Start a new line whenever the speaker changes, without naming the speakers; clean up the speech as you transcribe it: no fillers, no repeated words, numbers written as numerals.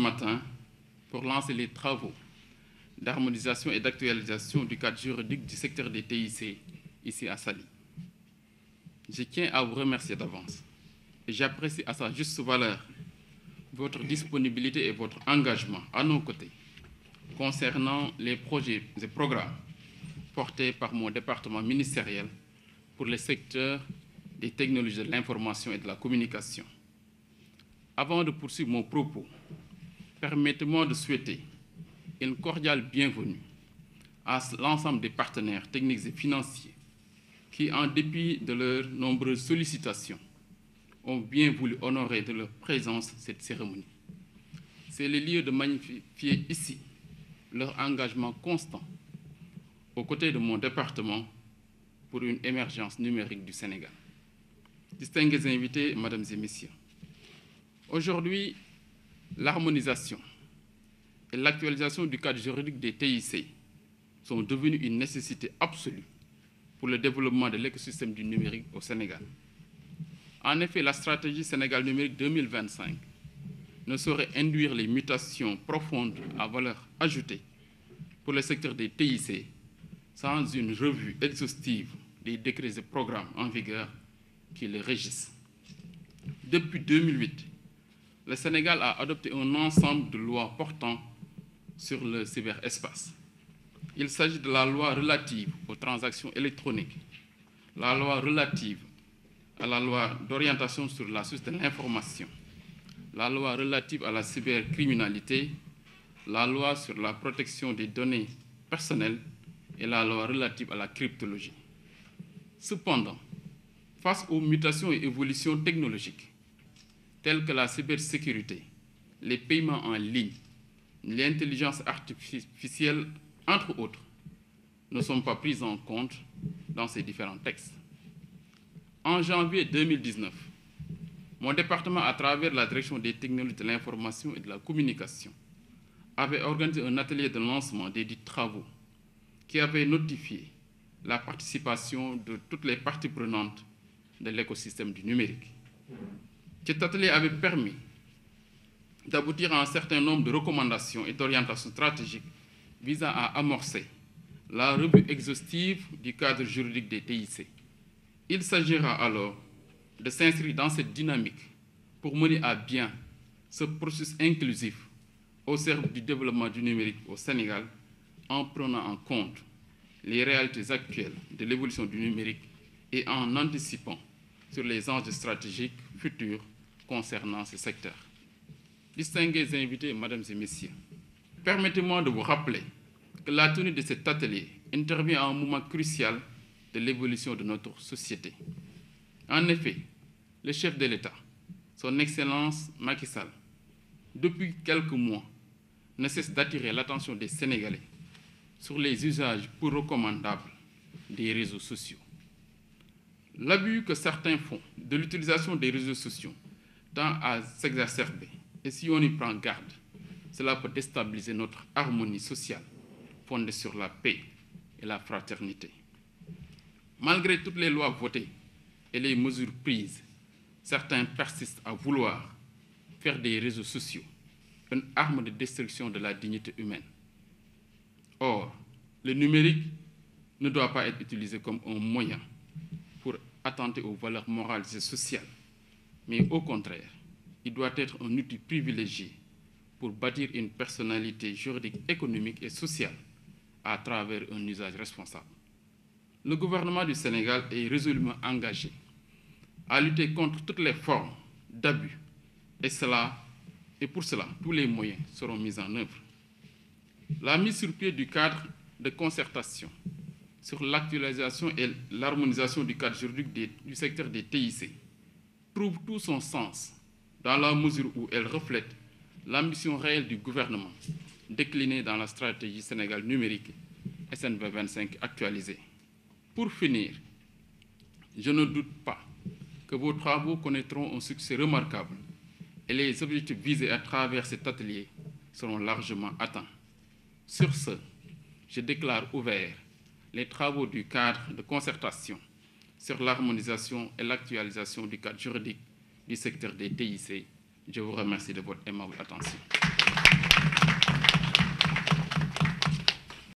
matin pour lancer les travaux d'harmonisation et d'actualisation du cadre juridique du secteur des TIC ici à Saly. Je tiens à vous remercier d'avance et j'apprécie à sa juste valeur votre disponibilité et votre engagement à nos côtés concernant les projets et programmes portés par mon département ministériel pour le secteur des technologies de l'information et de la communication. Avant de poursuivre mon propos, permettez-moi de souhaiter une cordiale bienvenue à l'ensemble des partenaires techniques et financiers qui, en dépit de leurs nombreuses sollicitations, ont bien voulu honorer de leur présence cette cérémonie. C'est le lieu de magnifier ici leur engagement constant aux côtés de mon département pour une émergence numérique du Sénégal. Distingués invités, mesdames et messieurs, aujourd'hui, l'harmonisation et l'actualisation du cadre juridique des TIC sont devenues une nécessité absolue pour le développement de l'écosystème du numérique au Sénégal. En effet, la stratégie Sénégal numérique 2025 ne saurait induire les mutations profondes à valeur ajoutée pour le secteur des TIC sans une revue exhaustive des décrets et programmes en vigueur qui les régissent. Depuis 2008, le Sénégal a adopté un ensemble de lois portant sur le cyberespace. Il s'agit de la loi relative aux transactions électroniques, la loi relative à la loi d'orientation sur la source de l'information, la loi relative à la cybercriminalité, la loi sur la protection des données personnelles et la loi relative à la cryptologie. Cependant, face aux mutations et évolutions technologiques, telles que la cybersécurité, les paiements en ligne, l'intelligence artificielle, entre autres, ne sont pas prises en compte dans ces différents textes. En janvier 2019, mon département, à travers la direction des technologies de l'information et de la communication, avait organisé un atelier de lancement des dits travaux qui avait notifié la participation de toutes les parties prenantes de l'écosystème du numérique. Cet atelier avait permis d'aboutir à un certain nombre de recommandations et d'orientations stratégiques visant à amorcer la revue exhaustive du cadre juridique des TIC. Il s'agira alors de s'inscrire dans cette dynamique pour mener à bien ce processus inclusif au service du développement du numérique au Sénégal en prenant en compte les réalités actuelles de l'évolution du numérique et en anticipant sur les enjeux stratégiques futurs concernant ce secteur. Distingués invités, mesdames et messieurs, permettez-moi de vous rappeler que la tenue de cet atelier intervient à un moment crucial de l'évolution de notre société. En effet, le chef de l'État, son Excellence Macky Sall, depuis quelques mois, ne cesse d'attirer l'attention des Sénégalais sur les usages peu recommandables des réseaux sociaux. L'abus que certains font de l'utilisation des réseaux sociaux tend à s'exacerber et si on y prend garde, cela peut déstabiliser notre harmonie sociale fondée sur la paix et la fraternité. Malgré toutes les lois votées et les mesures prises, certains persistent à vouloir faire des réseaux sociaux une arme de destruction de la dignité humaine. Or, le numérique ne doit pas être utilisé comme un moyen pour attenter aux valeurs morales et sociales, mais au contraire, il doit être un outil privilégié pour bâtir une personnalité juridique, économique et sociale à travers un usage responsable. Le gouvernement du Sénégal est résolument engagé à lutter contre toutes les formes d'abus et pour cela, tous les moyens seront mis en œuvre. La mise sur pied du cadre de concertation sur l'actualisation et l'harmonisation du cadre juridique du secteur des TIC trouve tout son sens dans la mesure où elle reflète l'ambition réelle du gouvernement déclinée dans la stratégie Sénégal numérique SNV 25 actualisée. Pour finir, je ne doute pas que vos travaux connaîtront un succès remarquable et les objectifs visés à travers cet atelier seront largement atteints. Sur ce, je déclare ouverts les travaux du cadre de concertation sur l'harmonisation et l'actualisation du cadre juridique du secteur des TIC. Je vous remercie de votre aimable attention.